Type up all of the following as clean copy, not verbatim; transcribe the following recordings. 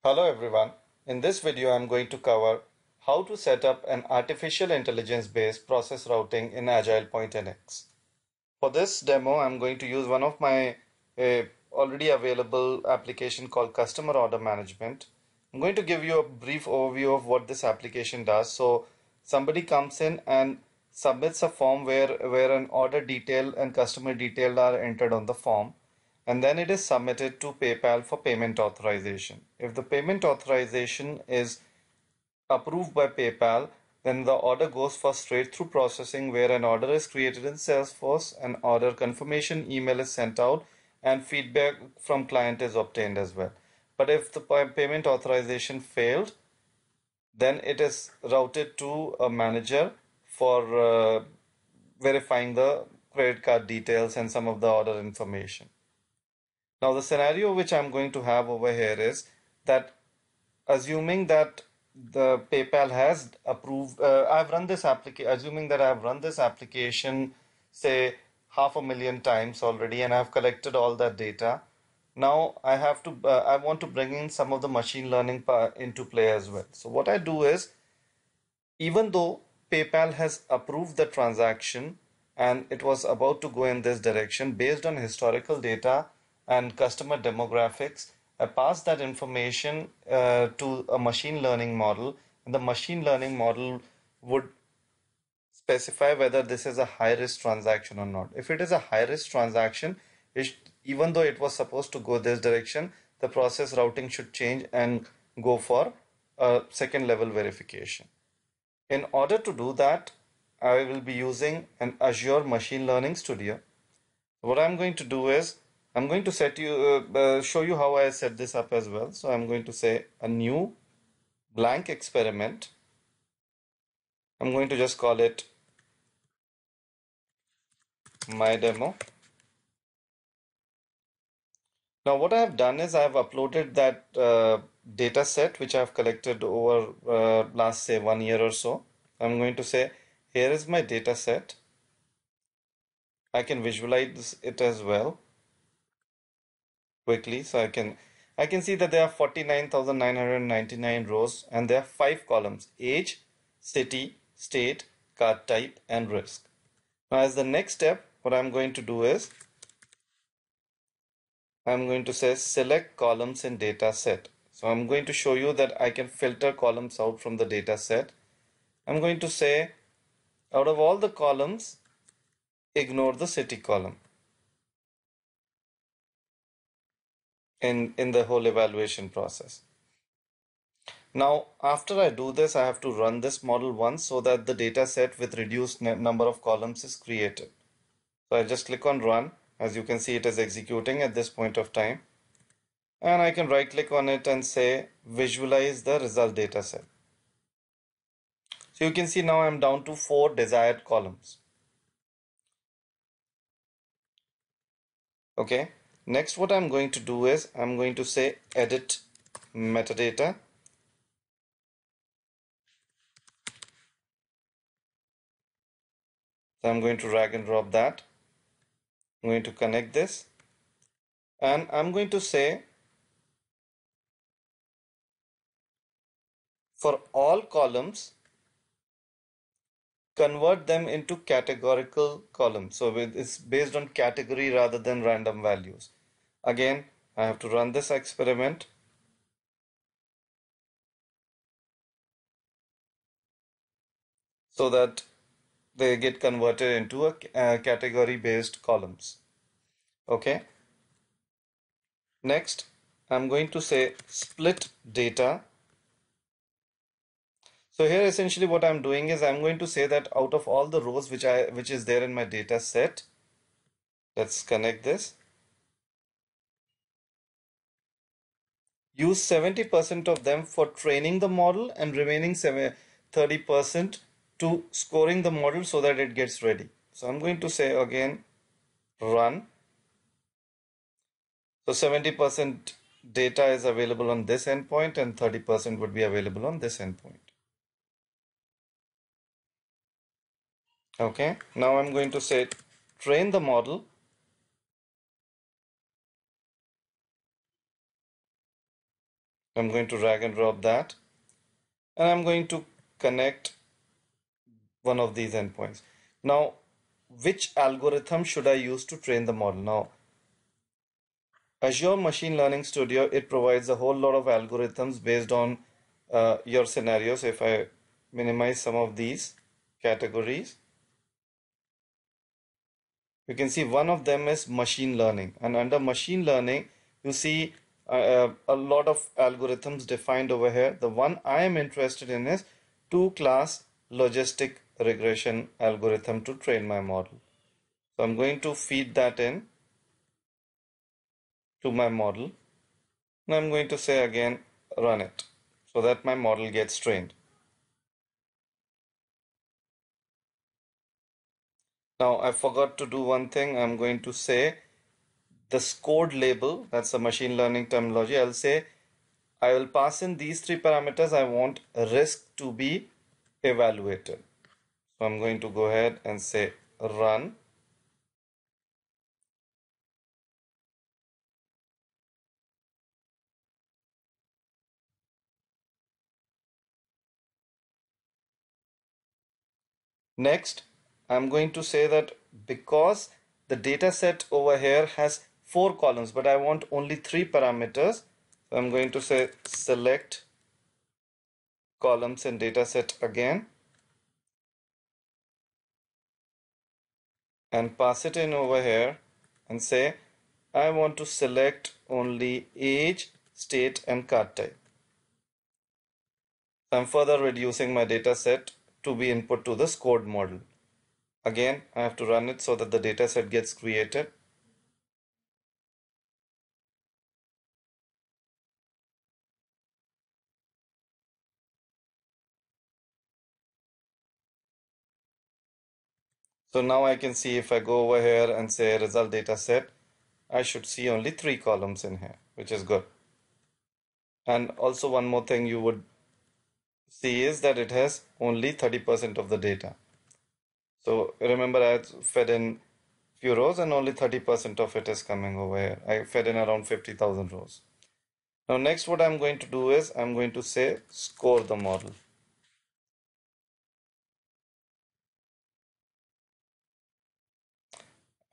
Hello everyone. In this video, I'm going to cover how to set up an artificial intelligence-based process routing in Agile.nx. For this demo, I'm going to use one of my already available application called Customer Order Management. I'm going to give you a brief overview of what this application does. So somebody comes in and submits a form where an order detail and customer detail are entered on the form, and then it is submitted to PayPal for payment authorization. If the payment authorization is approved by PayPal, then the order goes for straight through processing where an order is created in Salesforce, an order confirmation email is sent out, and feedback from client is obtained as well. But if the payment authorization failed, then it is routed to a manager for verifying the credit card details and some of the order information. Now, the scenario which I'm going to have over here is that assuming that the PayPal has approved, I've run this application, assuming that I've run this application, say 500,000 times already, and I've collected all that data. Now I want to bring in some of the machine learning into play as well. So what I do is, even though PayPal has approved the transaction and it was about to go in this direction based on historical data and customer demographics, I pass that information to a machine learning model, and the machine learning model would specify whether this is a high risk transaction or not. If it is a high risk transaction, even though it was supposed to go this direction, the process routing should change and go for a second level verification. In order to do that, I will be using an Azure Machine Learning Studio. What I'm going to do is I'm going to show you how I set this up as well. So I'm going to say a new blank experiment. I'm going to just call it my demo. Now what I have done is I have uploaded that data set which I have collected over last say 1 year or so. I'm going to say here is my data set. I can visualize it as well quickly. So I can see that there are 49,999 rows and there are 5 columns: age, city, state, card type, and risk. Now as the next step, what I'm going to do is I'm going to say select columns in data set. So I'm going to show you that I can filter columns out from the data set. I'm going to say out of all the columns, ignore the city column in the whole evaluation process. Now, after I do this, I have to run this model once so that the data set with reduced number of columns is created. So I just click on run. As you can see, it is executing at this point of time. And I can right click on it and say visualize the result data set. So you can see now I'm down to 4 desired columns. Okay. Next, what I'm going to do is I'm going to say edit metadata. So I'm going to drag and drop that. I'm going to connect this. And I'm going to say for all columns, convert them into categorical columns. So it's based on category rather than random values. Again, I have to run this experiment. So that they get converted into a category based columns. Okay. Next, I'm going to say split data. So here essentially what I'm doing is I'm going to say that out of all the rows which is there in my data set, let's connect this. Use 70% of them for training the model and remaining 30% to scoring the model so that it gets ready. So I'm going to say again run. So 70% data is available on this endpoint and 30% would be available on this endpoint. Okay, now I'm going to say train the model. I'm going to drag and drop that, and I'm going to connect one of these endpoints. Now, which algorithm should I use to train the model? Now, Azure Machine Learning Studio, it provides a whole lot of algorithms based on your scenarios. If I minimize some of these categories, you can see one of them is machine learning. And under machine learning, you see a lot of algorithms defined over here. The one I am interested in is two-class logistic regression algorithm to train my model. So I'm going to feed that in to my model. And I'm going to say again, run it so that my model gets trained. Now I forgot to do one thing. I'm going to say the scored label, that's a machine learning terminology. I'll say I will pass in these three parameters. I want risk to be evaluated. So I'm going to go ahead and say run. Next, I'm going to say that because the data set over here has 4 columns, but I want only 3 parameters. So I'm going to say select columns in data set again and pass it in over here and say I want to select only age, state, and card type. I'm further reducing my data set to be input to the scored model. Again, I have to run it so that the data set gets created. So now I can see if I go over here and say result data set, I should see only 3 columns in here, which is good. And also one more thing you would see is that it has only 30% of the data. So remember I had fed in few rows and only 30% of it is coming over here. I fed in around 50,000 rows. Now next what I'm going to do is I'm going to say score the model.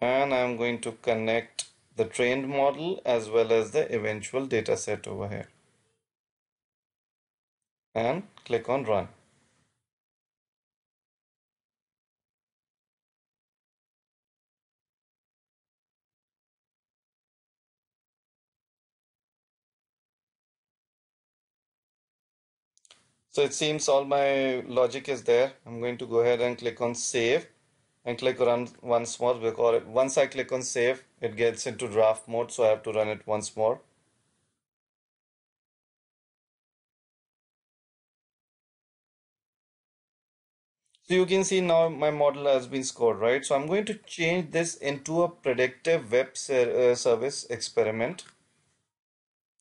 And I'm going to connect the trained model as well as the eventual data set over here and click on run. So it seems all my logic is there. I'm going to go ahead and click on save and click run once more, because once I click on save it gets into draft mode, so I have to run it once more. So you can see now my model has been scored, right? So I'm going to change this into a predictive web service experiment.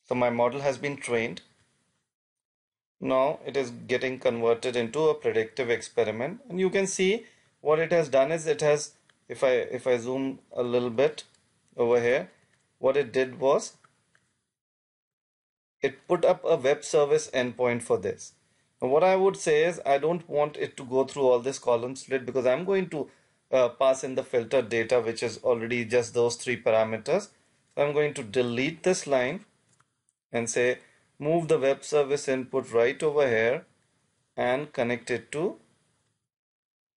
So my model has been trained. Now it is getting converted into a predictive experiment, and you can see what it has done is it has, if I zoom a little bit over here, what it did was it put up a web service endpoint for this. Now what I would say is I don't want it to go through all this column split, because I'm going to pass in the filtered data, which is already just those 3 parameters. So I'm going to delete this line and say move the web service input right over here and connect it to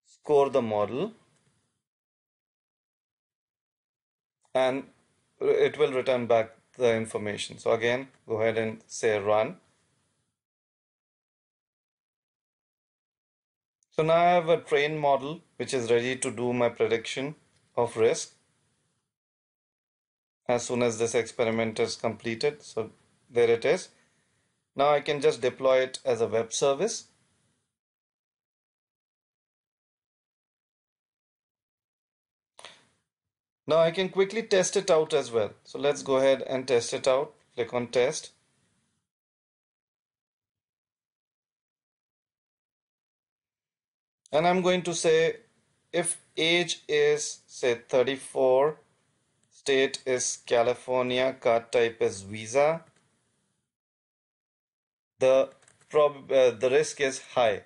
score the model, and it will return back the information. So again, go ahead and say run. So now I have a trained model which is ready to do my prediction of risk as soon as this experiment is completed. So there it is. Now I can just deploy it as a web service. Now I can quickly test it out as well. So let's go ahead and test it out. Click on test. And I'm going to say if age is say 34, state is California, card type is Visa, the risk is high.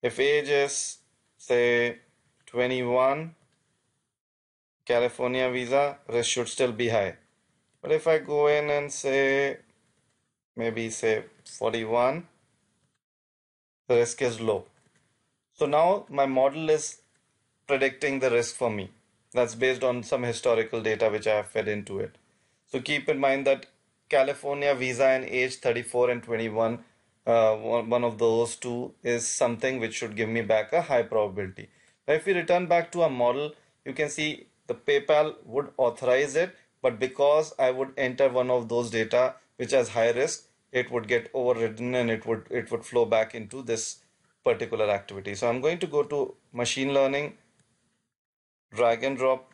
If age is say 21, California visa, risk should still be high. But if I go in and say maybe say 41, the risk is low. So now my model is predicting the risk for me. That's based on some historical data which I have fed into it. So keep in mind that California visa and age 34 and 21, one of those two is something which should give me back a high probability. Now, if we return back to our model, you can see the PayPal would authorize it, but because I would enter one of those data which has high risk, it would get overridden and it would flow back into this particular activity. So I'm going to go to machine learning, drag and drop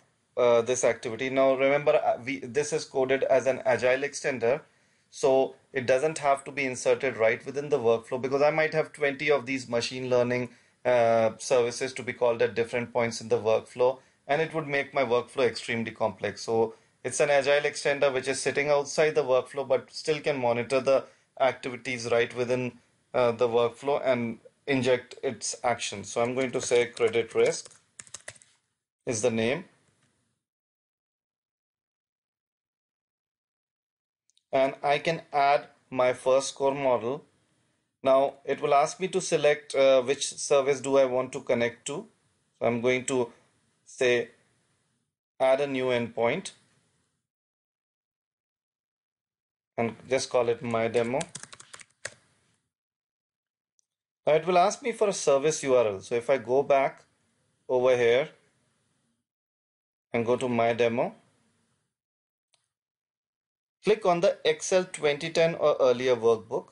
this activity. Now remember, this is coded as an agile extender, so it doesn't have to be inserted right within the workflow, because I might have 20 of these machine learning services to be called at different points in the workflow, and it would make my workflow extremely complex. So it's an agile extender which is sitting outside the workflow but still can monitor the activities right within the workflow and inject its actions. So I'm going to say credit risk is the name, and I can add my first score model. Now it will ask me to select which service do I want to connect to. So I'm going to say add a new endpoint and just call it my demo. Now it will ask me for a service URL. So if I go back over here and go to my demo, click on the Excel 2010 or earlier workbook,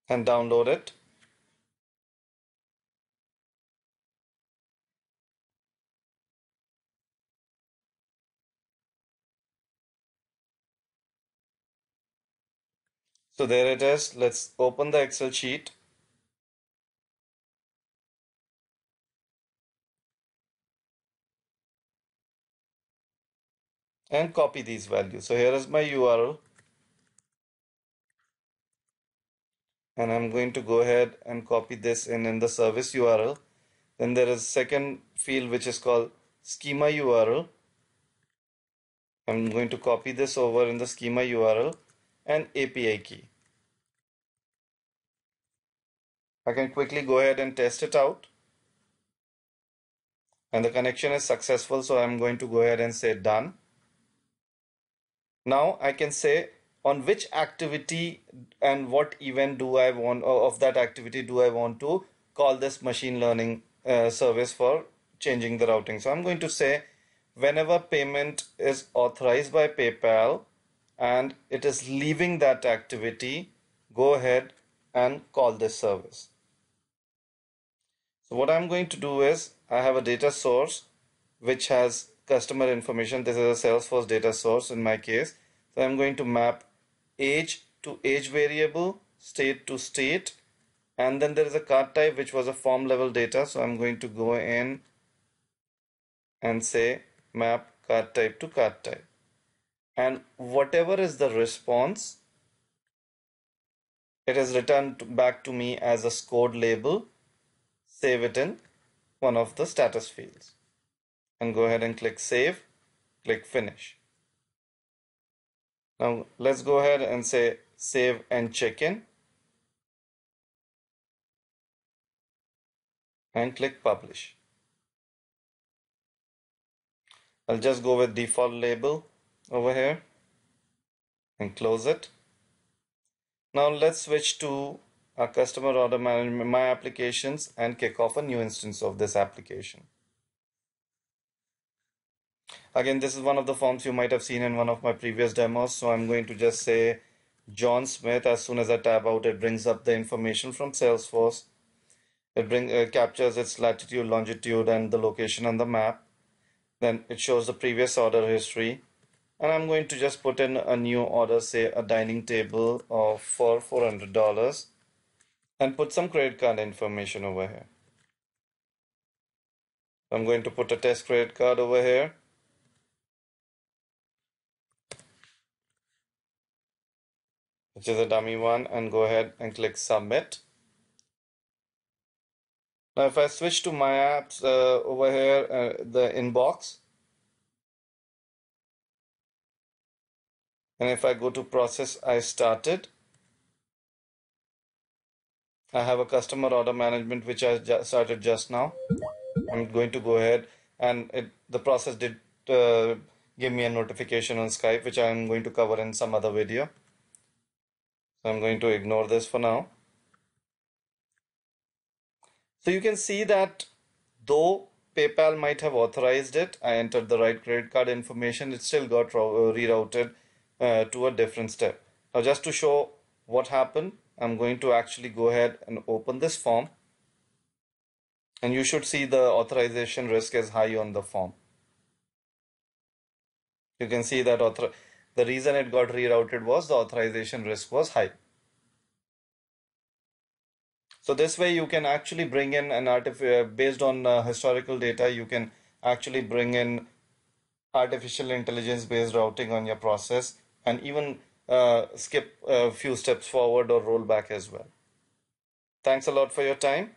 and download it. So there it is. Let's open the Excel sheet and copy these values. So here is my URL, and I'm going to go ahead and copy this in the service URL. Then there is second field which is called schema URL. I'm going to copy this over in the schema URL and API key. I can quickly go ahead and test it out, and the connection is successful, so I'm going to go ahead and say done. Now I can say on which activity and what event do I want of that activity do I want to call this machine learning service for changing the routing. So I'm going to say whenever payment is authorized by PayPal and it is leaving that activity, go ahead and call this service. So what I'm going to do is I have a data source which has customer information. This is a Salesforce data source in my case. So I'm going to map age to age variable, state to state, and then there is a card type which was a form level data. So I'm going to go in and say map card type to card type. And whatever is the response, it is returned back to me as a scored label. Save it in one of the status fields. And go ahead and click save, click finish. Now let's go ahead and say save and check in and click publish. I'll just go with default label over here and close it. Now let's switch to our customer order management, my applications, and kick off a new instance of this application. Again, this is one of the forms you might have seen in one of my previous demos. So I'm going to just say John Smith. As soon as I tab out, it brings up the information from Salesforce. It captures its latitude, longitude, and the location on the map. Then it shows the previous order history. And I'm going to just put in a new order, say a dining table for $400, and put some credit card information over here. I'm going to put a test credit card over here. which is a dummy one, and go ahead and click submit. Now if I switch to my apps over here, the inbox, and if I go to process I started, I have a customer order management which I started just now. I'm going to go ahead, and the process did give me a notification on Skype, which I'm going to cover in some other video. So I'm going to ignore this for now. So you can see that though PayPal might have authorized it, I entered the right credit card information, it still got rerouted to a different step. Now just to show what happened, I'm going to actually go ahead and open this form, and you should see the authorization risk is high on the form. You can see that the reason it got rerouted was the authorization risk was high. So this way you can actually bring in based on historical data, you can actually bring in artificial intelligence based routing on your process, and even skip a few steps forward or roll back as well. Thanks a lot for your time.